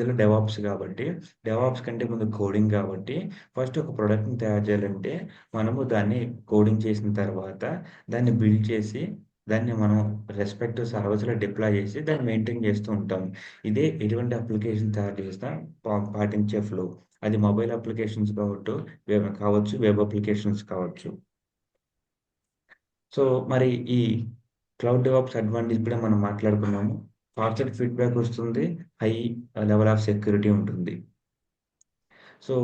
ఇందులో డెవాప్స్ కాబట్టి, డెవాప్స్ కంటే ముందు కోడింగ్ కాబట్టి, ఫస్ట్ ఒక ప్రొడక్ట్‌ని తయారు చేయాలంటే, మనము దాన్ని కోడింగ్ చేసిన తర్వాత, దాన్ని బిల్డ్ చేసి, దాన్ని మనం రెస్పెక్టివ్ సర్వర్స్‌లో డిప్లాయ్ చేసి, దాన్ని మెయింటైన్ చేస్తూ ఉంటాం. ఇదే ఎటువంటి అప్లికేషన్ తయారు చేసినా పాటించే ఫ్లో. అది మొబైల్ అప్లికేషన్స్ కావచ్చు, వెబ్ అప్లికేషన్స్ కావచ్చు. సో, మరి ఈ క్లౌడ్ డెవాప్స్ అడ్వాంటేజ్ కూడా మనం మాట్లాడుకున్నాము. ఫాస్టర్ ఫీడ్‌బ్యాక్ వస్తుంది. హై లెవెల్ ఆఫ్ సెక్యూరిటీ ఉంటుంది. సో,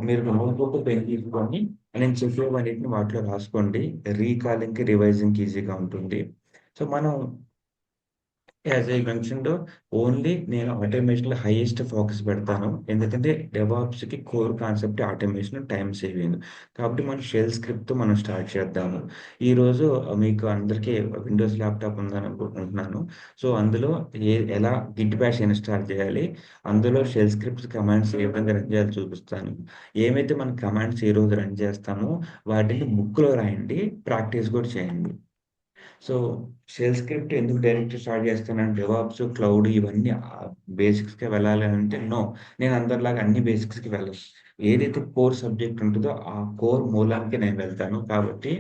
మీరు నోట్‌బుక్, పెన్ తీసుకొని నేను చెప్పేవన్నిటిని వాటిలో రాసుకోండి. రీకాలింగ్‌కి, రివైజింగ్‌కి ఈజీగా ఉంటుంది. సో, మనం యాస్ ఐ మెన్షన్డ్ ఓన్లీ నేను ఆటోమేషన్‌లో హైయెస్ట్ ఫోకస్ పెడతాను. ఎందుకంటే డెవాప్స్‌కి core concept automation, time saving. కాబట్టి మనం షెల్ స్క్రిప్ట్‌తో మనం స్టార్ట్ చేద్దాము. ఈరోజు మీకు అందరికీ విండోస్ ల్యాప్‌టాప్ ఉందనుకుంటున్నాను. సో, అందులో ఎలా గిట్ బాష్ ఇన్‌స్టాల్ చేయాలి, అందులో షెల్ స్క్రిప్ట్స్ కమాండ్స్ ఏ విధంగా రన్ చేయాలో చూపిస్తాను. ఏమైతే మన కమాండ్స్ ఈరోజు రన్ చేస్తామో వాటిని బుక్‌లో రాయండి. ప్రాక్టీస్ కూడా చేయండి. సో, షెల్ స్క్రిప్ట్ ఎందుకు డైరెక్ట్ స్టార్ట్ చేస్తానంటే డెవాప్స్, క్లౌడ్ ఇవన్నీ బేసిక్స్‌కే వెళ్ళాలి అంటే నో. నేను అందరిలాగా అన్ని బేసిక్స్‌కి వెళ్ళను. ఏదైతే కోర్ సబ్జెక్ట్ ఉంటదో ఆ కోర్ మూలానికి నేను వెళ్తాను. కాబట్టి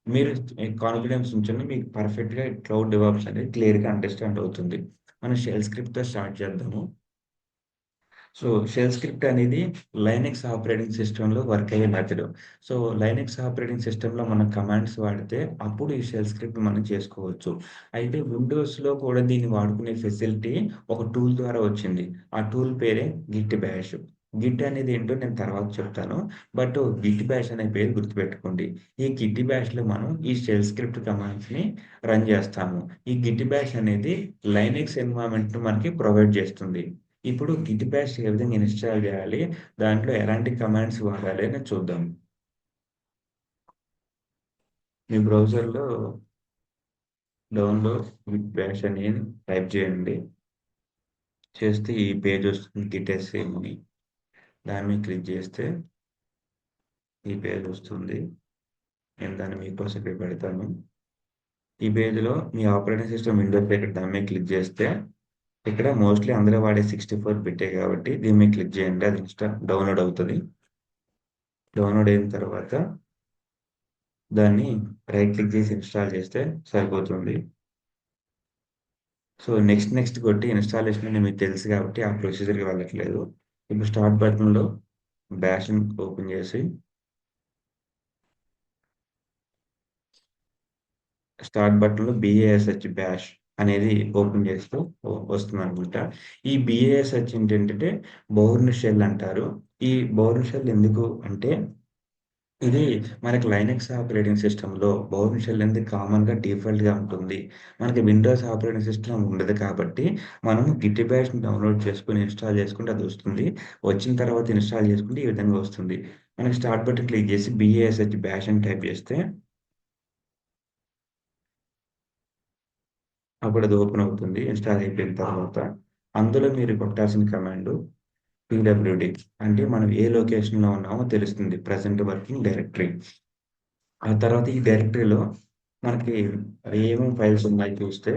మీరు కాన్ఫిడెన్స్ ఉంచండి. మీకు పర్ఫెక్ట్‌గా క్లౌడ్ డెవాప్స్ అనేది క్లియర్‌గా అండర్‌స్టాండ్ అవుతుంది. మనం షెల్ స్క్రిప్ట్‌తో స్టార్ట్ చేద్దాము. సో, షెల్ స్క్రిప్ట్ అనేది లైనక్స్ ఆపరేటింగ్ సిస్టమ్‌లో వర్క్ అయ్యే మెథడ్. సో, లైనక్స్ ఆపరేటింగ్ సిస్టమ్‌లో మనం కమాండ్స్ వాడితే అప్పుడు ఈ షెల్ స్క్రిప్ట్ మనం చేసుకోవచ్చు. అయితే విండోస్‌లో కూడా దీన్ని వాడుకునే ఫెసిలిటీ ఒక టూల్ ద్వారా వచ్చింది. ఆ టూల్ పేరే గిట్ బాష్. గిట్ అనేది ఏంటో నేను తర్వాత చెప్తాను. బట్ గిట్ బాష్ అనే పేరు గుర్తుపెట్టుకోండి. ఈ గిట్ బాష్‌లో మనం ఈ షెల్ స్క్రిప్ట్ కమాండ్స్‌ని రన్ చేస్తాము. ఈ గిట్ బాష్ అనేది లైనక్స్ ఎన్విరాన్మెంట్‌ని మనకి ప్రొవైడ్ చేస్తుంది. ఇప్పుడు గిట్ బాష్ ఏ విధంగా ఇన్‌స్టాల్ జేయాలి? దాంట్లో ఎలాంటి కమాండ్స్ వాడాలి అనేది చూద్దాం. మీ బ్రౌజర్‌లో డౌన్‌లోడ్ గిట్ బాష్ అని టైప్ చేయండి. చేస్తే ఈ పేజ్ వస్తుంది గిట్ ఎస్‌సి అని. దాని మీద క్లిక్ చేస్తే ఈ పేజ్ వస్తుంది. నేను దాన్ని మీకోసం ఇక్కడ పెడతాను. ఈ పేజ్‌లో మీ ఆపరేటింగ్ సిస్టమ్ విండోస్ ఇక్కడ దాని మీద క్లిక్ చేస్తే ఇక్కడ మోస్ట్‌లీ అందరూ వాడే 64 బిట్టే కాబట్టి దీని మీద క్లిక్ చేయండి. అది డౌన్‌లోడ్ అవుతది. డౌన్‌లోడ్ అయిన తర్వాత దాన్ని రైట్ క్లిక్ చేసి ఇన్‌స్టాల్ చేస్తే సరిపోతుంది. సో, నెక్స్ట్ కొట్టి ఇన్‌స్టాలేషన్ అని మీకు తెలుసు కాబట్టి ఆ ప్రొసీజర్‌కి వెళ్ళట్లేదు. ఇప్పుడు స్టార్ట్ బటన్‌లో బ్యాష్‌ని ఓపెన్ చేసి స్టార్ట్ బటన్‌లో బీఏఎస్‌హెచ్ బ్యాష్ అనేది ఓపెన్ చేస్తూ వస్తుందనమాట. ఈ బీఏఎస్‌హెచ్ ఏంటంటే బోర్న్ షెల్ అంటారు. ఈ బోర్న్ షెల్ ఎందుకు అంటే ఇది మనకి లైనక్స్ ఆపరేటింగ్ సిస్టమ్‌లో బోర్న్ షెల్ అనేది కామన్‌గా డిఫాల్ట్‌గా ఉంటుంది. మనకి విండోస్ ఆపరేటింగ్ సిస్టమ్ ఉండదు కాబట్టి, మనం గిట్ బాష్‌ని డౌన్‌లోడ్ చేసుకొని, ఇన్‌స్టాల్ చేసుకుంటే అదొస్తుంది. వచ్చిన తర్వాత ఇన్‌స్టాల్ చేసుకుంటే ఈ విధంగా వస్తుంది. మనకి స్టార్ట్ బటన్ క్లిక్ చేసి బీఏఎస్‌హెచ్ బాష్ అని టైప్ చేస్తే, అప్పుడది ఓపెన్ అవుతుంది. ఇన్‌స్టాల్ అయిపోయిన తర్వాత, అందులో మీరు కొట్టాల్సిన కమాండు పీడబ్ల్యూడీ అంటే మనం ఏ లొకేషన్‌లో ఉన్నామో తెలుస్తుంది. Present working directory. ఆ తర్వాత ఈ డైరెక్టరీలో మనకి ఏమేమి ఫైల్స్ ఉన్నాయి చూస్తే,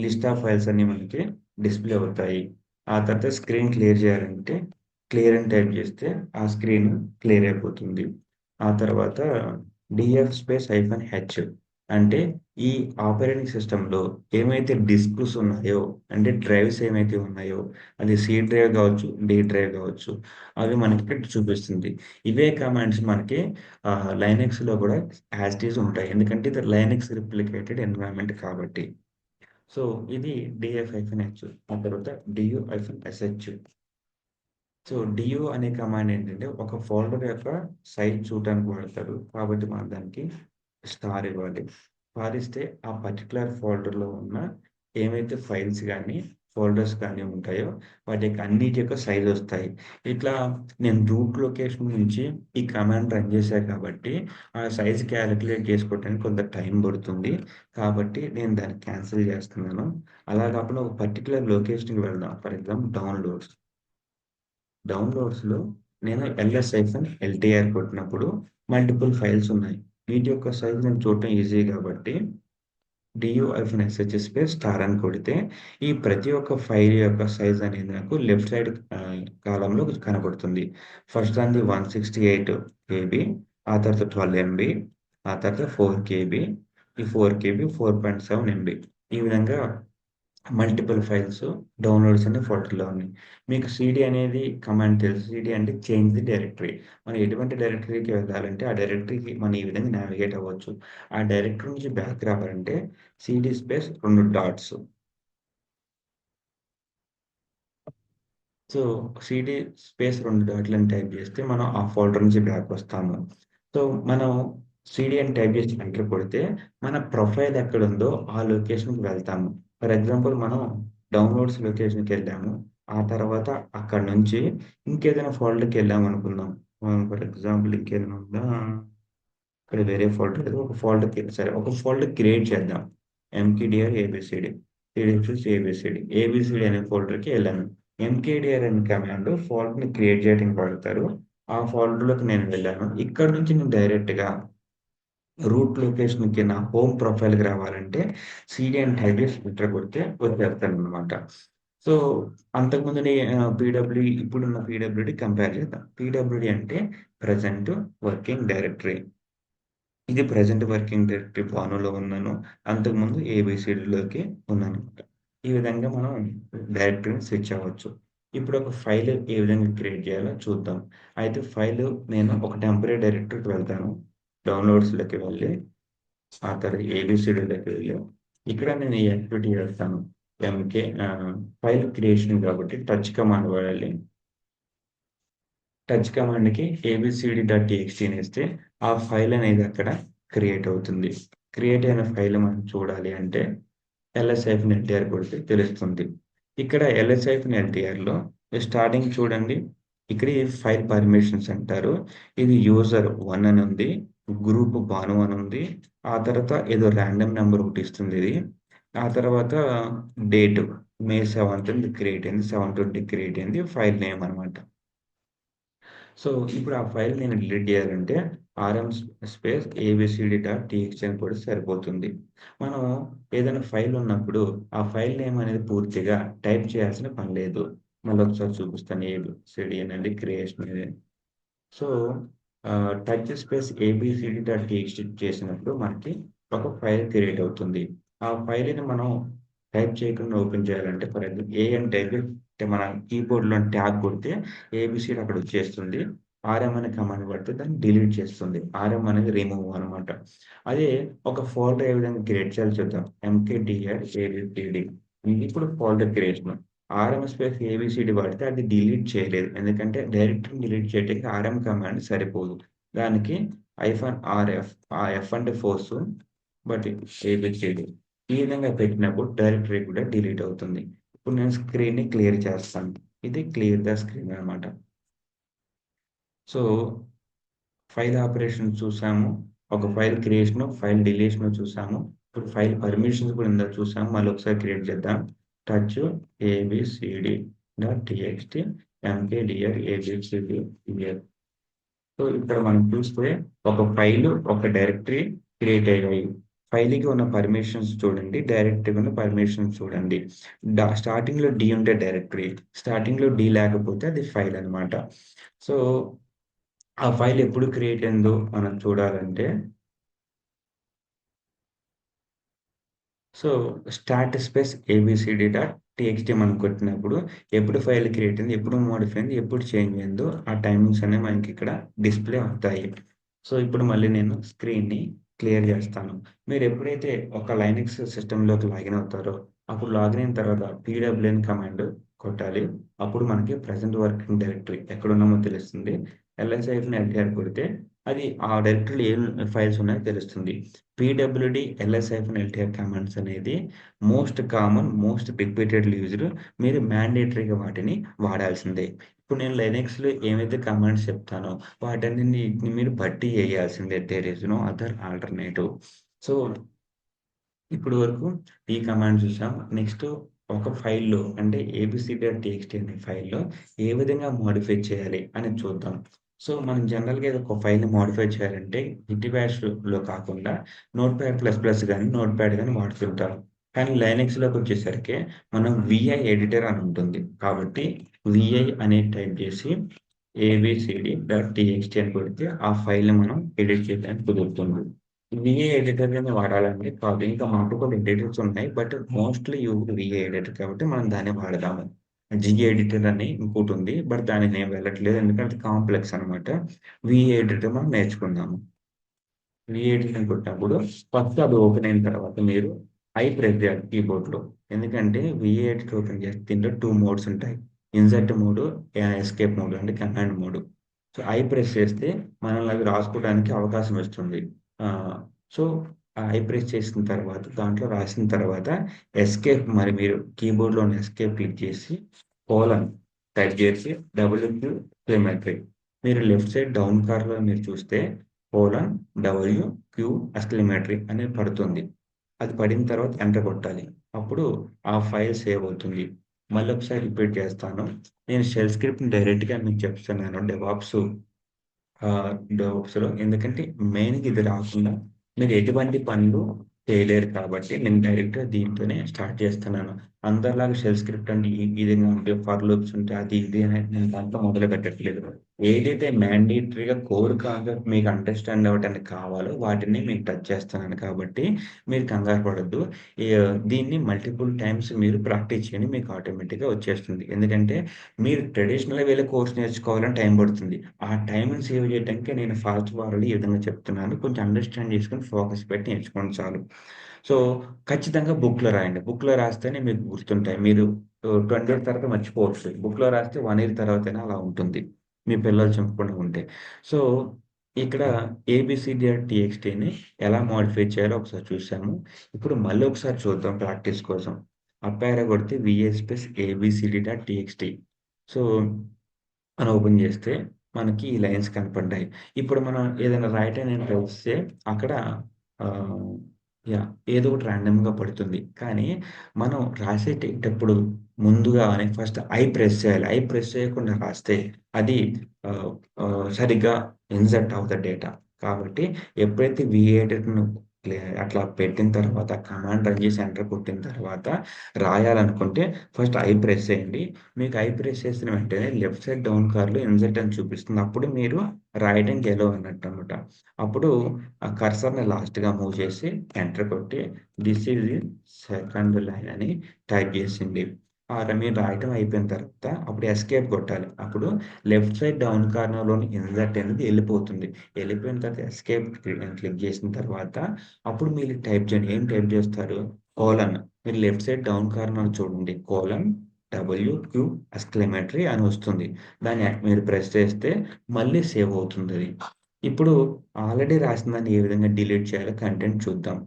లిస్ట్ ఆఫ్ ఫైల్స్ అన్నీ మనకి డిస్‌ప్లే అవుతాయి. ఆ తర్వాత స్క్రీన్ క్లియర్ చేయాలంటే, క్లియర్ అని టైప్ చేస్తే ఆ స్క్రీన్ క్లియర్ అయిపోతుంది. ఆ తర్వాత డీఎఫ్ స్పేస్ హైఫన్ హెచ్ అంటే ఈ ఆపరేటింగ్ సిస్టమ్‌లో ఏమైతే డిస్క్స్ ఉన్నాయో, అంటే డ్రైవ్స్ ఏమైతే ఉన్నాయో, అది సి డ్రైవ్ కావచ్చు, డి డ్రైవ్ కావచ్చు. అవి మనకి ఇక్కడ చూపిస్తుంది. ఇవే కమాండ్స్ మనకి లైనక్స్‌లో కూడా యాజ్ ఇట్ ఈజ్ ఉంటాయి. ఎందుకంటే ఇది లైనక్స్ రిప్లికేటెడ్ ఎన్విరాన్మెంట్ కాబట్టి. సో, ఇది డీఎఫ్-హెచ్ ఆ తర్వాత డు-ష్. సో, డు అనే కమాండ్ ఏంటంటే ఒక ఫోల్డర్ యొక్క సైజ్ చూడటానికి వాడతారు. కాబట్టి మనం దానికి స్టార్ ఇవ్వాలి. స్టార్ ఇస్తే ఆ పర్టిక్యులర్ ఫోల్డర్‌లో ఉన్న ఏవైతే ఫైల్స్ గాని, ఫోల్డర్స్ గాని ఉంటాయో వాటి యొక్క అన్నిటి యొక్క సైజ్ ఒస్తాయి. ఇట్లా నేను రూట్ లొకేషన్ నుంచి ఈ కమాండ్ రన్ చేశా కాబట్టి ఆ సైజ్ కాలిక్యులేట్ చేసుకోవడానికి కొంత టైం పడుతుంది. కాబట్టి నేను దాన్ని కాన్సెల్ చేస్తున్నాను. అలా కాకుండా ఒక పర్టిక్యులర్ లొకేషన్‌కి వెళ్దాం. For example downloads. డౌన్‌లోడ్స్‌లో నేను ls-ltr కొట్టినప్పుడు మల్టిపుల్ ఫైల్స్ ఉన్నాయి. వీటి యొక్క సైజ్ నేను చూడటం ఈజీ కాబట్టి డు-ష్ స్టార్ అని కొడితే ఈ ప్రతి ఒక్క ఫైల్ యొక్క సైజ్ అనేది నాకు లెఫ్ట్ సైడ్ కాలమ్‌లో కనబడుతుంది. ఫస్ట్ దానిది 168 కేబీ, ఆ తర్వాత 12 ఎంబీ, ఆ తర్వాత 4 కేబీ, ఈ 4 కేబీ, 4.7 ఎంబీ. ఈ విధంగా మల్టిపుల్ ఫైల్స్ డౌన్‌లోడ్స్ అనే ఫోల్డర్‌లో ఉన్నాయి. మీకు సీడీ అనేది కమాండ్ తెలుసు. సీడీ అంటే చేంజ్ ది డైరెక్టరీ. మనం ఎటువంటి డైరెక్టరీకి వెళ్ళాలంటే, ఆ డైరెక్టరీకి మనం ఈ విధంగా నావిగేట్ అవ్వచ్చు. ఆ డైరెక్టరీ నుంచి బ్యాక్ రావాలంటే CD space 2 dots. So, CD space 2 డాట్‌లని టైప్ చేస్తే మనం ఆ ఫోల్డర్ నుంచి బ్యాక్ వస్తాము. సో, మనం సీడీ అని టైప్ చేసి ఎంటర్ కొడితే మన ప్రొఫైల్ ఎక్కడుందో ఆ లొకేషన్‌కి వెళ్తాము. ఫర్ ఎగ్జాంపుల్ మనం డౌన్‌లోడ్స్ లొకేషన్‌కెళ్ళాము. ఆ తర్వాత అక్కడి నుంచి ఇంకేదైనా ఫోల్డర్‌కెళ్ళామనుకుందాం. ఫర్ ఎగ్జాంపుల్ ఇంకేదైనా ఉందా? ఇక్కడ వేరే ఫోల్డర్ లేదు. ఒక ఫోల్డర్‌కి సరే ఒక ఫోల్డర్ క్రియేట్ చేద్దాం. Mkdir ABCD. Cd ABCD. ABCD అనే ఫోల్డర్‌కి వెళ్ళాను. ఎంకేడీఆర్ అనే కమాండ్ ఫోల్డర్‌ని క్రియేట్ చేయడానికి వాడతారు. ఆ ఫోల్డర్‌లోకి నేను వెళ్ళాను. ఇక్కడ నుంచి నేను డైరెక్ట్‌గా రూట్ లొకేషన్‌కి నా హోమ్ ప్రొఫైల్‌కి రావాలంటే సీడీ అని టైప్ చేసి ఎంటర్ కొడితే వచ్చేస్తాననమాట. సో, అంతకుముందు ఇప్పుడున్న పీడబ్ల్యూడీ కంపేర్ చేద్దాం. పీడబ్ల్యూడీ అంటే ప్రెజెంట్ వర్కింగ్ డైరెక్టరీ. ఇది ప్రెజెంట్ వర్కింగ్ డైరెక్టరీ భానులో ఉన్నాను. అంతకుముందు ఏబీసీడీలోకి ఉన్నాననమాట. ఈ విధంగా మనం డైరెక్టరీని స్విచ్ అవ్వచ్చు. ఇప్పుడు ఒక ఫైల్ ఏ విధంగా క్రియేట్ చేయాలో చూద్దాం. అయితే నేను ఒక టెంపరరీ డైరెక్టరీకి వెళ్తాను. డౌన్‌లోడ్స్‌లోకి వెళ్ళి, ఆ తర్వాత ఏబీసీడీలోకి వెళ్ళి, ఇక్కడ నేను ఈ యాక్టివిటీ చేస్తాను. ఫైల్ క్రియేషన్ కాబట్టి టచ్ కమాండ్ వాడాలి. టచ్ కమాండ్‌కి ఏబీసీడీ.టీఎక్స్టీ అని ఇస్తే ఆ ఫైల్ అనేది అక్కడ క్రియేట్ అవుతుంది. క్రియేట్ అయిన ఫైల్ మనం చూడాలి అంటే ls-ltr కొడితే తెలుస్తుంది. ఇక్కడ ls-ltrలో స్టార్టింగ్ చూడండి. ఇక్కడ ఈ ఫైల్ పర్మిషన్స్ అంటారు. ఇది యూజర్ 1 అని ఉంది. గ్రూప్ భాను అని ఉంది. ఆ తర్వాత ఏదో రాండమ్ నంబర్ ఒకటి ఇస్తుంది ఇది. ఆ తర్వాత డేట్ మే 7థ్ క్రియేట్ అయింది. 7/20 క్రియేట్ అయింది. ఫైల్ నేమ్ అన్నమాట. సో, ఇప్పుడు ఆ ఫైల్ నేను డిలీట్ చేయాలంటే ఆర్ఎం స్పేస్ ఏబీసీడీ.టీఎక్స్టీ అని కొడితే సరిపోతుంది. మనం ఏదైనా ఫైల్ ఉన్నప్పుడు ఆ ఫైల్ నేమ్ అనేది పూర్తిగా టైప్ చేయాల్సిన పని లేదు. మళ్ళొకసారి చూపిస్తాను. ఏబీసీడీ అనేది క్రియేషన్ అనేది. సో, టచ్ స్పేస్ ఏబీసీడీ.టీఎక్స్టీ చేసినప్పుడు మనకి ఒక ఫైల్ క్రియేట్ అవుతుంది. ఆ ఫైల్‌ని మనం టైప్ చేయకుండా ఓపెన్ చేయాలంటే ఫర్ ఎగ్జాంపుల్ అని టైప్ అంటే మన కీబోర్డ్‌లో ట్యాబ్ కొడితే ఏబీసీడీ అక్కడ వచ్చేస్తుంది. ఆర్ఎం అనే కమాండ్ కొడితే దాన్ని డిలీట్ చేస్తుంది. ఆర్ఎం అనేది రిమూవ్ అనమాట. అదే ఒక ఫోల్డర్ ఏ విధంగా క్రియేట్ చేయాలో చూద్దాం. MKDR ABCD. ఇప్పుడు folder creation. RM space ABCD వాడితే అది డిలీట్ చేయలేదు. ఎందుకంటే డైరెక్టరీని డిలీట్ చేయడానికి ఆర్ఎం కమాండ్ సరిపోదు. దానికి -ఆర్ఎఫ్ ఆ ఎఫ్ అంటే ఫోర్సు బట్ ఏబీసీడీ. ఈ విధంగా పెట్టినప్పుడు డైరెక్టరీ కూడా డిలీట్ అవుతుంది. ఇప్పుడు నేను స్క్రీన్‌ని క్లియర్ చేస్తాను. ఇది క్లియర్ ద స్క్రీన్ అన్నమాట. సో, ఫైల్ ఆపరేషన్స్ చూసాము. ఒక ఫైల్ క్రియేషను, ఫైల్ డిలీషను చూసాము. ఇప్పుడు ఫైల్ పర్మిషన్స్ కూడా ఇందాక చూసాము. మళ్ళీ ఒకసారి క్రియేట్ చేద్దాం. Touch ABCD TXT MKDIR ABCD clear. So, ఇక్కడ మనం చూస్తే ఒక ఫైలు, ఒక డైరెక్టరీ క్రియేట్ అయ్యాయి. ఫైల్‌కి ఉన్న పర్మిషన్స్ చూడండి. డైరెక్టరీకి ఉన్న పర్మిషన్స్ చూడండి. స్టార్టింగ్‌లో డి ఉంటే డైరెక్టరీ. స్టార్టింగ్‌లో డి లేకపోతే అది ఫైల్ అన్నమాట. సో, ఆ ఫైల్ ఎప్పుడు క్రియేట్ అయిందో మనం చూడాలంటే సో, స్టార్ట్ స్పేస్ ఏబీసీడీ.టీఎక్స్టీ మనం కొట్టినప్పుడు ఎప్పుడు ఫైల్ క్రియేట్ అయింది, ఎప్పుడు మోడిఫై అయింది, ఎప్పుడు చేంజ్ అయిందో ఆ టైమింగ్స్ అనేవి మనకిక్కడ డిస్‌ప్లే అవుతాయి. సో, ఇప్పుడు మళ్ళీ నేను స్క్రీన్‌ని క్లియర్ చేస్తాను. మీరెప్పుడైతే ఒక లైనక్స్ సిస్టమ్‌లోకి లాగిన్ అవుతారో, అప్పుడు లాగిన్ అయిన తర్వాత పీడబ్ల్యూఎన్ కమాండ్ కొట్టాలి. అప్పుడు మనకి ప్రెజెంట్ వర్కింగ్ డైరెక్టరీ ఎక్కడున్నామో తెలుస్తుంది. ls-ltr కొడితే అది ఆ డైరెక్టరీలో ఏం ఫైల్స్ ఉన్నాయో తెలుస్తుంది. పీడబ్ల్యూడీ, ls-ltr కమాండ్స్ అనేది most common, most repeatedly used. మీరు మ్యాండేటరీగా వాటిని వాడాల్సిందే. ఇప్పుడు నేను లైనక్స్‌లో ఏవైతే కమాండ్స్ చెప్తానో వాటన్నిటిని మీరు భర్తీ చేయాల్సిందే. There is no other alternative. So, ఇప్పటి వరకు ఈ కమాండ్ చూసాం. నెక్స్ట్ ఒక ఫైల్‌లో అంటే ఏబీసీ.టీఎక్స్టీ అనే ఫైల్‌లో ఏ విధంగా మోడిఫై చేయాలి అనేది చూద్దాం. సో, మనం జనరల్‌గా ఏదో ఒక ఫైల్‌ని మోడిఫై చేయాలంటే గిట్ బాష్‌లో కాకుండా నోట్‌ప్యాడ్ ప్లస్ ప్లస్ గాని, నోట్‌ప్యాడ్ గాని వాడుతుంటాం. కానీ లైనక్స్‌లోకొచ్చేసరికి మనం విఐ ఎడిటర్ అని ఉంటుంది. కాబట్టి విఐ అనేది టైప్ చేసి ఏబీసీడీ.టీఎక్స్టీ అని కొడితే ఆ ఫైల్‌ని మనం ఎడిట్ చేయడానికి కుదురుతుంది. విఐ ఎడిటర్‌ని వాడాలంటే కాదు. ఇంకా మల్టిపుల్ ఎడిటర్స్ ఉన్నాయి. But mostly used VI editor కాబట్టి మనం దాన్నే వాడదాము. జిఏ ఎడిటర్ అని ఇంకోటుంది. బట్ దానికి నేను వెళ్ళట్లేదు. ఎందుకంటే అది కాంప్లెక్స్ అనమాట. విఏ ఎడిటర్ మనం నేర్చుకుందాము. విఏ ఎడిటర్ కొట్టినప్పుడు ఫస్ట్ అది ఓపెన్ అయిన తర్వాత మీరు ప్రెస్ చేయాలి కీబోర్డ్‌లో. ఎందుకంటే విఏ ఎడిటర్ ఓపెన్ చేస్తే దీంట్లో 2 మోడ్స్ ఉంటాయి. ఇన్సర్ట్ మోడ్, ఎస్కేప్ మోడ్ అంటే కమాండ్ మోడ్. సో, ప్రెస్ చేస్తే మనల్ని అవి రాసుకోవడానికి అవకాశం ఇస్తుంది. ఆహ్, సో, ప్రెస్ చేసిన తర్వాత దాంట్లో రాసిన తర్వాత ఎస్కేప్ మరి మీరు కీబోర్డ్‌లోని ఎస్కేప్ క్లిక్ చేసి కోలన్ టైప్ చేసి డబ్ల్యూక్యూ సిమెట్రీ. మీరు లెఫ్ట్ సైడ్ డౌన్ బార్‌లో మీరు చూస్తే కోలన్ డబ్ల్యూక్యూ ఎక్స్‌క్లమేటరీ అని పడుతుంది. అది పడిన తర్వాత ఎంటర్ కొట్టాలి. అప్పుడు ఆ ఫైల్ సేవ్ అవుతుంది. మళ్ళొకసారి రిపీట్ చేస్తాను. నేను షెల్ స్క్రిప్ట్‌ని డైరెక్ట్‌గా మీకు చెప్తున్నాను. డెవాప్స్‌లో ఎందుకంటే మెయిన్‌గా ఇది రాకుండా మీరు ఎటువంటి పనులు చేయలేరు కాబట్టి నేను డైరెక్ట్‌గా దీంతోనే స్టార్ట్ చేస్తున్నాను. అందరిలాగా షెల్ స్క్రిప్ట్ అంటే ఈ విధంగా ఉంటే ఫర్ లూప్స్ ఉంటే అది ఇది అని నేను దాంట్లో మొదలుపెట్టట్లేదు. ఏదైతే మ్యాండేటరీగా కోర్ కాన్సెప్ట్ మీకు అండర్‌స్టాండ్ అవ్వటానికి కావాలో వాటిని మీకు టచ్ చేస్తున్నాను కాబట్టి మీరు కంగారు పడొద్దు. దీన్ని మల్టిపుల్ టైమ్స్ మీరు ప్రాక్టీస్ చేయండి. మీకు ఆటోమేటిక్‌గా వచ్చేస్తుంది. ఎందుకంటే మీరు ట్రెడిషనల్ వేలో కోర్స్ నేర్చుకోవాలంటే టైం పడుతుంది. ఆ టైంని సేవ్ చేయటానికి నేను ఫాస్ట్ ఫార్వర్డ్‌గా ఈ విధంగా చెప్తున్నాను. కొంచెం అండర్‌స్టాండ్ చేసుకొని ఫోకస్ పెట్టి నేర్చుకోండి చాలు. సో, ఖచ్చితంగా బుక్‌లో రాయండి. బుక్‌లో రాస్తేనే మీకు గుర్తుంటాయి. మీరు 20 ఇయర్స్ తర్వాత మర్చిపోవచ్చు. బుక్‌లో రాస్తే 1 ఇయర్ తర్వాతైనా అలా ఉంటుంది. మీ పిల్లలు చెప్పకుండా ఉంటే. సో, ఇక్కడ ఏబీసీడీ.టీఎక్స్‌టీని ఎలా మోడిఫై చేయాలో ఒకసారి చూసాము. ఇప్పుడు మళ్ళీ ఒకసారి చూద్దాం ప్రాక్టీస్ కోసం. అప్ యారో కొడితే వీఏ స్పేస్ ఏబీసీడీ.టీఎక్స్‌టీ. సో, మనం ఓపెన్ చేస్తే మనకి ఈ లైన్స్ కనపడ్డాయి. ఇప్పుడు మనం ఏదైనా రైట్ అని నేను రాస్తే అక్కడ ఆహ్, యాహ్! ఏదో ఒకటి రాండమ్‌గా పడుతుంది. కానీ మనం రాసేటప్పుడు ముందుగానే ఫస్ట్ ప్రెస్ చేయాలి. ప్రెస్ చేయకుండా రాస్తే అది ఆహ్, సరిగ్గా ఇన్సర్ట్ అవ్వదు డేటా. కాబట్టి ఎప్పుడైతే V8ను అట్లా పెట్టిన తర్వాత కమాండ్ రన్ చేసి ఎంటర్ కొట్టిన తర్వాత రాయాలనుకుంటే ఫస్ట్ ప్రెస్ చేయండి. మీకు ప్రెస్ చేసిన వెంటనే లెఫ్ట్ సైడ్ డౌన్ కార్‌లో ఇన్సర్ట్ అని చూపిస్తుంది. అప్పుడు మీరు రాయడానికి ఎలో అన్నట్టనమాట. అప్పుడు ఆ కర్సర్‌ని లాస్ట్‌గా మూవ్ చేసి ఎంటర్ కొట్టి this is the second line అని టైప్ చేసింది. మీరు రాయటం అయిపోయిన తర్వాత అప్పుడు ఎస్కేప్ కొట్టాలి. అప్పుడు లెఫ్ట్ సైడ్ డౌన్ కార్నర్‌లోని ఇన్సర్ట్ అనేది ఎళ్ళిపోతుంది. ఎళ్ళిపోయిన తర్వాత ఎస్కేప్ క్లిక్ చేసిన తర్వాత అప్పుడు మీరు టైప్ చేయండి. ఏం టైప్ చేస్తారు? కోలన్ మీరు లెఫ్ట్ సైడ్ డౌన్ కార్నర్ చూడండి. కోలన్ డబ్ల్యూక్యూ ఎక్స్‌క్లమేటరీ అని వస్తుంది. దాన్ని మీరు ప్రెస్ చేస్తే మళ్ళీ సేవ్ అవుతుందది. ఇప్పుడు ఆల్రెడీ రాసిందాన్ని ఏ విధంగా డిలీట్ చేయాలో కంటెంట్ చూద్దాం.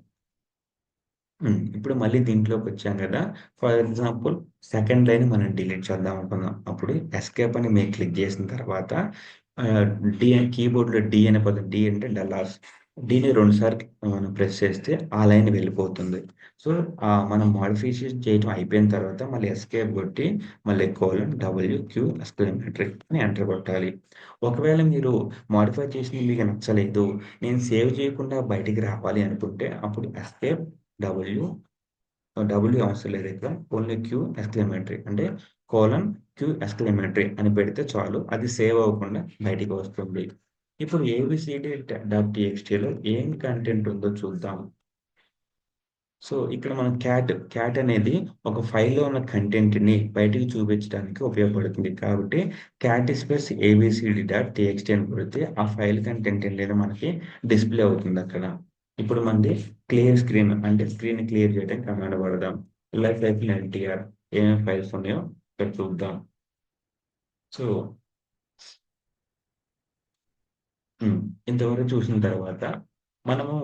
ఇప్పుడు మళ్ళీ దీంట్లోకొచ్చాం గదా! ఫర్ ఎగ్జాంపుల్ సెకండ్ లైన్ మనం డిలీట్ చేద్దాం అనుకుందాం. అప్పుడు ఎస్కేప్ అని మీరు క్లిక్ చేసిన తర్వాత ఆహ్, డి కీబోర్డ్‌లో డి అనే పదం డి అంటే డల్లార్స్. డీని 2 సార్లు మనం ప్రెస్ చేస్తే ఆ లైన్ వెళ్ళిపోతుంది. సో, మనం మోడిఫికేషన్ చేయటం అయిపోయిన తర్వాత మళ్ళీ ఎస్కేప్ కొట్టి మళ్ళీ కోలన్ డబ్ల్యూక్యూ ఎక్స్‌క్లమేటరీ అని ఎంటర్ కొట్టాలి. ఒకవేళ మీరు మోడిఫై చేసింది మీకు నచ్చలేదు, నేను సేవ్ చేయకుండా బయటికి రావాలి అనుకుంటే అప్పుడు ఎస్కేప్ డబ్ల్యూ డబ్ల్యూ అవసరం లేదు ఇక్కడ. ఓన్లీ క్యూ ఎక్స్‌క్లమేటరీ అంటే కోలన్ క్యూ ఎక్స్‌క్లమేటరీ అని పెడితే చాలు. అది సేవ్ అవ్వకుండా బయటికి వస్తుంది. ఇప్పుడు ఏబీసీడీ.టీఎక్స్టీలో ఏం కంటెంట్ ఉందో చూద్దాం. సో, ఇక్కడ మనం క్యాట్ అనేది ఒక ఫైల్‌లో ఉన్న కంటెంట్‌ని బయటికి చూపించడానికి ఉపయోగపడుతుంది. కాబట్టి క్యాట్ స్పేస్ ఏబీసీడీ.టీఎక్స్టీ అని కొడితే ఆ ఫైల్ కంటెంట్ అనేది మనకి డిస్‌ప్లే అవుతుందక్కడ. ఇప్పుడు మనది క్లియర్ స్క్రీన్ అంటే స్క్రీన్ క్లియర్ చేయడానికి కమాండ్ వాడదాం. లైఫ్ హైఫెన్ ఎల్‌టీఆర్ ఏమేం ఫైల్స్ ఉన్నాయో ఇక్కడ చూద్దాం. సో, హ్మ్. ఇంతవరకు చూసిన తర్వాత మనము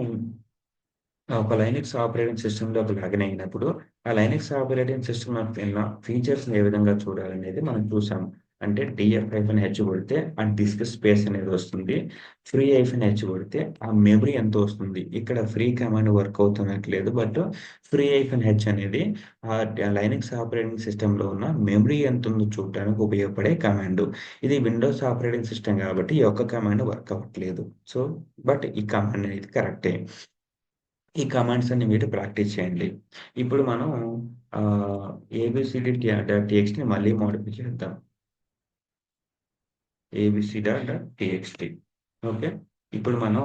ఒక లైనక్స్ ఆపరేటింగ్ సిస్టమ్‌లోకి లాగిన్ అయినప్పుడు, ఆ లైనక్స్ ఆపరేటింగ్ సిస్టమ్ ఉన్న ఫీచర్స్‌ని ఏ విధంగా చూడాలనేది మనం చూసాం. అంటే -హెచ్ కొడితే ఆ డిస్క్ స్పేస్ అనేది వస్తుంది. -హెచ్ కొడితే ఆ మెమరీ ఎంత వస్తుంది. ఇక్కడ ఫ్రీ కమాండ్ వర్క్ అవుతున్నట్లేదు. బట్ -హెచ్ అనేది లైనక్స్ ఆపరేటింగ్ సిస్టమ్‌లో ఉన్న మెమరీ ఎంతుందో చూడటానికి ఉపయోగపడే కమాండు. ఇది విండోస్ ఆపరేటింగ్ సిస్టమ్ కాబట్టి ఈ ఒక్క కమాండ్ వర్క్ అవ్వట్లేదు. సో, బట్ ఈ కమాండ్ అనేది కరెక్టే. ఈ కమాండ్స్ అన్ని మీరు ప్రాక్టీస్ చేయండి. ఇప్పుడు మనం ఆహ్, ఏబీసీడీ టీఎక్స్‌ని మళ్ళీ మోడిఫై చేద్దాం. ఏబీసీ.టీఎక్స్‌టీ ఓకే. ఇప్పుడు మనం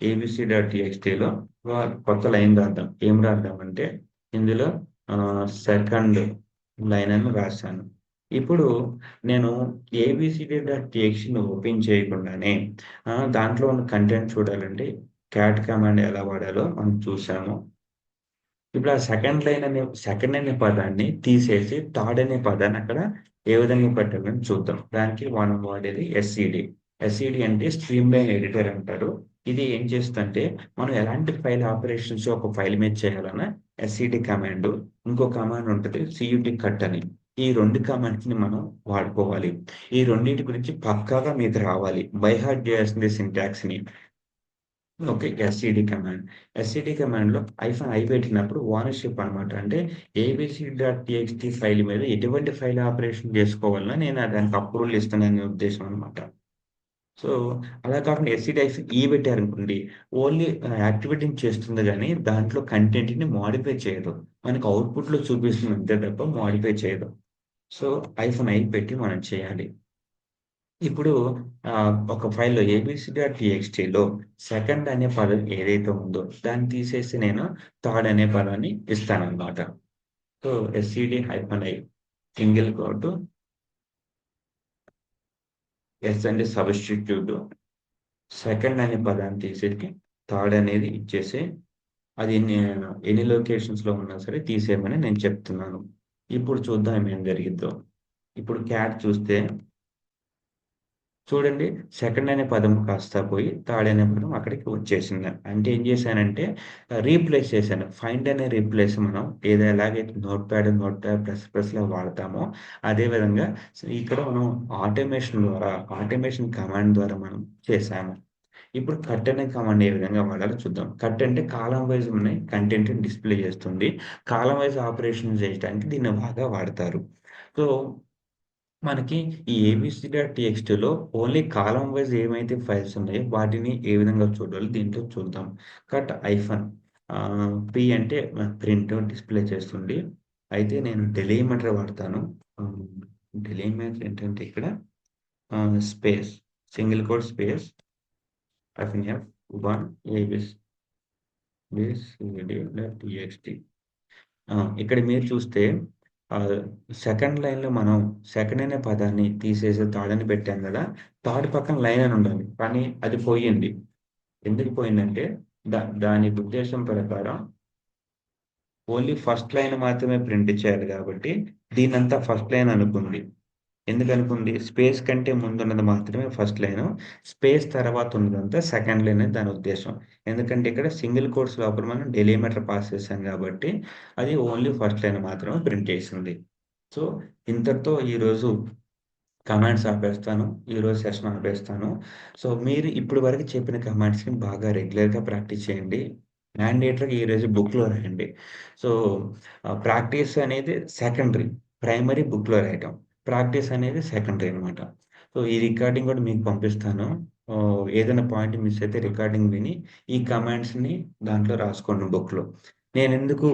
ఏబీసీ.టీఎక్స్‌టీలో కొత్త లైన్ రాద్దాం. ఏం రాద్దామంటే ఇందులో సెకండ్ లైన్ అని రాశాను. ఇప్పుడు నేను ఏబీసీడీ.టీఎక్స్‌టీని ఓపెన్ చేయకుండానే దాంట్లో ఉన్న కంటెంట్ చూడాలంటే క్యాట్ కమాండ్ ఎలా వాడాలో మనం చూసాము. ఇప్పుడు ఆ సెకండ్ అనే పదాన్ని తీసేసి థర్డ్ అనే పదాన్ని అక్కడ ఏ విధంగా పెట్టాలని చూద్దాం. దానికి మనం వాడేది ఎస్‌సీడీ. ఎస్‌సీడీ అంటే స్ట్రీమ్ లైన్ ఎడిటర్ అంటారు. ఇది ఏం చేస్తదంటే మనం ఎలాంటి ఫైల్ ఆపరేషన్స్ ఒక ఫైల్ మీద చేయాలన్నా ఎస్‌సీడీ కమాండ్, ఇంకో కమాండ్ ఉంటది సీయూటీ కట్ అని. ఈ 2 కమాండ్స్‌ని మనం వాడుకోవాలి. ఈ రెండిటి గురించి పక్కాగా మీకు రావాలి. బై హార్ట్ చేయాల్సిందే సింటాక్స్‌ని. ఓకే. ఎస్‌సీడీ కమాండ్‌లో -i పెట్టినప్పుడు ఓనర్‌షిప్ అనమాట. అంటే ఏబీసీ.టీఎక్స్‌టీ ఫైల్ మీద ఎటువంటి ఫైల్ ఆపరేషన్ చేసుకోవాలన్నా నేను దానికి అప్రూవల్ ఇస్తాననే ఉద్దేశ్యం అనమాట. సో, అలా కాకుండా ఎస్‌సీడీ-ఈ పెట్టారనుకోండి ఓన్లీ యాక్టివేటింగ్ చేస్తుంది గానీ దాంట్లో కంటెంట్‌ని మోడిఫై చేయదు. మనకు అవుట్‌పుట్‌లో చూపిస్తుంది అంతే తప్ప మోడిఫై చేయదు. సో, -i పెట్టి మనం చేయాలి. ఇప్పుడు ఒక ఫైల్‌లో ఏబీసీ.టీఎక్స్‌టీలో సెకండ్ అనే పదం ఏదైతే ఉందో దాన్ని తీసేసి నేను థర్డ్ అనే పదాన్ని ఇస్తాననమాట. So, -i single quote S అంటే సబ్‌స్టిట్యూట్ సెకండ్ అనే పదాన్ని తీసేసి థర్డ్ అనేది ఇచ్చేసి అది ఎన్ని లొకేషన్స్‌లో ఉన్నా సరే తీసేయమని నేను చెప్తున్నాను. ఇప్పుడు చూద్దాం ఏం జరిగిద్దో. ఇప్పుడు క్యాట్ చూస్తే చూడండి. సెకండ్ అనే పదం కాస్త పోయి థర్డ్ అనే పదం అక్కడికి వచ్చేసింది. అంటే ఏం చేశానంటే రీప్లేస్ చేశాను. ఫైండ్ అనే రీప్లేస్ మనం ఎలాగైతే నోట్‌ప్యాడ్ ప్లస్‌లో వాడతామో అదే విధంగా ఇక్కడ మనం ఆటోమేషన్ కమాండ్ ద్వారా మనం చేశాము. ఇప్పుడు కట్ అనే కమాండ్ ఏ విధంగా వాడాలో చూద్దాం. కట్ అంటే కాలమ్ వైస్ ఉన్నాయి కంటెంట్‌ని డిస్‌ప్లే చేస్తుంది. కాలమ్ వైస్ ఆపరేషన్ చేయడానికి దీన్ని బాగా వాడతారు. సో మనకి ఈ ఏబీసీ.టీఎక్స్‌టీలో ఓన్లీ కాలమ్ వైస్ ఏమైతే ఫైల్స్ ఉన్నాయో వాటిని ఏ విధంగా చూడాలో దీంట్లో చూద్దాం. పి అంటే ప్రింట్ డిస్‌ప్లే చేస్తుంది. అయితే నేను డెలిమిటర్ వాడతాను. ఆహ్, డెలిమిటర్ ఏంటంటే ఇక్కడ స్పేస్ సింగిల్ కోట్ స్పేస్ -1 ఏబీసీ.టీఎక్స్‌టీ ఇక్కడ మీరు చూస్తే ఆహ్, సెకండ్ లైన్‌లో మనం సెకండ్ అనే పదాన్ని తీసేసి థర్డ్ అని పెట్టాం గదా! థర్డ్ పక్కన లైన్ అని ఉండాలి. కానీ అది పోయింది. ఎందుకు పోయిందంటే దాని ఉద్దేశ్యం ప్రకారం ఓన్లీ ఫస్ట్ లైన్ మాత్రమే ప్రింట్ చేయాలి గాబట్టి దీన్నంతా ఫస్ట్ లైన్ అనుకుంది. ఎందుకనుకుంది? స్పేస్ కంటే ముందున్నది మాత్రమే ఫస్ట్ లైను. స్పేస్ తర్వాత ఉన్నదంతా సెకండ్ లైన్ అని దాని ఉద్దేశ్యం. ఎందుకంటే ఇక్కడ సింగిల్ కోట్స్ లోపల మనం డెలిమిటర్ పాస్ చేసాం గాబట్టి, అది ఓన్లీ ఫస్ట్ లైన్ మాత్రమే ప్రింట్ చేసింది. సో, ఇంతటితో ఈరోజు కమాండ్స్ ఆపేస్తాను. ఈరోజు సెషన్ ఆపేస్తాను. సో, మీరు ఇప్పటి వరకు చెప్పిన కమాండ్స్‌ని బాగా రెగ్యులర్‌గా ప్రాక్టీస్ చేయండి. మ్యాండేటరీగా ఈరోజు బుక్‌లో రాయండి. సో, ప్రాక్టీస్ అనేది సెకండరీ. ప్రైమరీ బుక్‌లో రాయటం. ప్రాక్టీస్ అనేది సెకండరీ అనమాట. సో, ఈ రికార్డింగ్ కూడా మీకు పంపిస్తాను. ఏదైనా పాయింట్ మిస్ అయితే రికార్డింగ్ విని, ఈ కమాండ్స్‌ని దాంట్లో రాసుకోండి బుక్‌లో. నేనెందుకు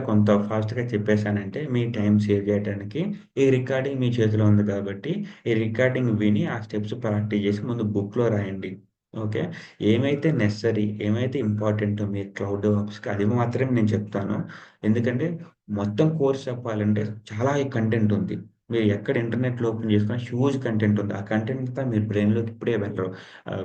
కొంత ఫాస్ట్‌గా చెప్పేసానంటే, మీ టైం సేవ్ జేయటానికి. ఈ రికార్డింగ్ మీ చేతిలో ఉంది కాబట్టి, ఈ రికార్డింగ్ విని, ఆ స్టెప్స్ ప్రాక్టీస్ జేసి ముందు బుక్‌లో రాయండి. ఓకే. ఏమైతే ఇంపార్టెంటో మీ క్లౌడ్ డెవలప్స్‌కి అది మాత్రమే నేను చెప్తాను. ఎందుకంటే, మొత్తం కోర్స్ చెప్పాలంటే చాలా కంటెంట్ ఉంది. మీరు ఎక్కడ ఇంటర్నెట్‌లో ఓపెన్ చేసుకున్న హ్యూజ్ కంటెంట్ ఉంది. ఆ కంటెంట్ అంతా మీ బ్రెయిన్‌లోకి ఇప్పుడే వెళ్ళరు.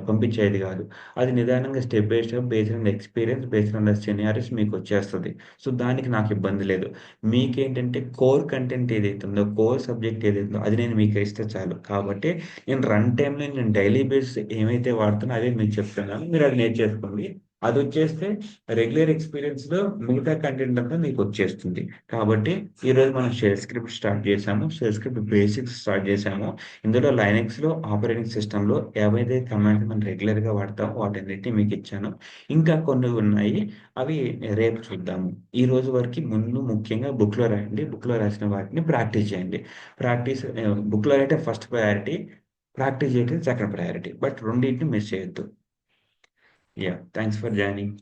పంపించేది గాదు. అది నిదానంగా step by step based on the experience, based on the scenarios మీకొచ్చేస్తది. సో, దానికి నాకు ఇబ్బంది లేదు. మీకేంటంటే కోర్ కంటెంట్ ఏదైతే ఉందో, కోర్ సబ్జెక్ట్ ఏదైతే ఉందో అది నేను మీకు ఇస్తే చాలు. కాబట్టి నేను రన్ టైమ్‌లో నేను డైలీ బేసిస్ ఏమైతే వాడుతానో అవే మీకు చెప్తున్నాను. మీరది నేర్చేసుకోండి. అదొచ్చేస్తే రెగ్యులర్ ఎక్స్‌పీరియన్స్‌లో మిగతా కంటెంట్ అంతా నీకొచ్చేస్తుంది. కాబట్టి ఈరోజు మనం షెల్ స్క్రిప్ట్ స్టార్ట్ చేశాము. షెల్ స్క్రిప్ట్ బేసిక్స్ స్టార్ట్ చేశాము. ఇందులో లైనక్స్‌లో ఆపరేటింగ్ సిస్టమ్‌లో ఏవైతే కమాండ్స్ మనం రెగ్యులర్‌గా వాడతామో వాటన్నిటిని మీకిచ్చాను. ఇంకా కొన్ని ఉన్నాయి. అవి రేపు చూద్దాము. ఈ రోజు వరకి ముందు ముఖ్యంగా బుక్‌లో రాయండి. బుక్‌లో రాసిన వాటిని ప్రాక్టీస్ చేయండి. బుక్‌లో రాయటం ఫస్ట్ ప్రయారిటీ. ప్రాక్టీస్ చేయటం సెకండ్ ప్రయారిటీ. బట్ రెండిటిని మిస్ చేయొద్దు. యాహ్! Thanks for joining.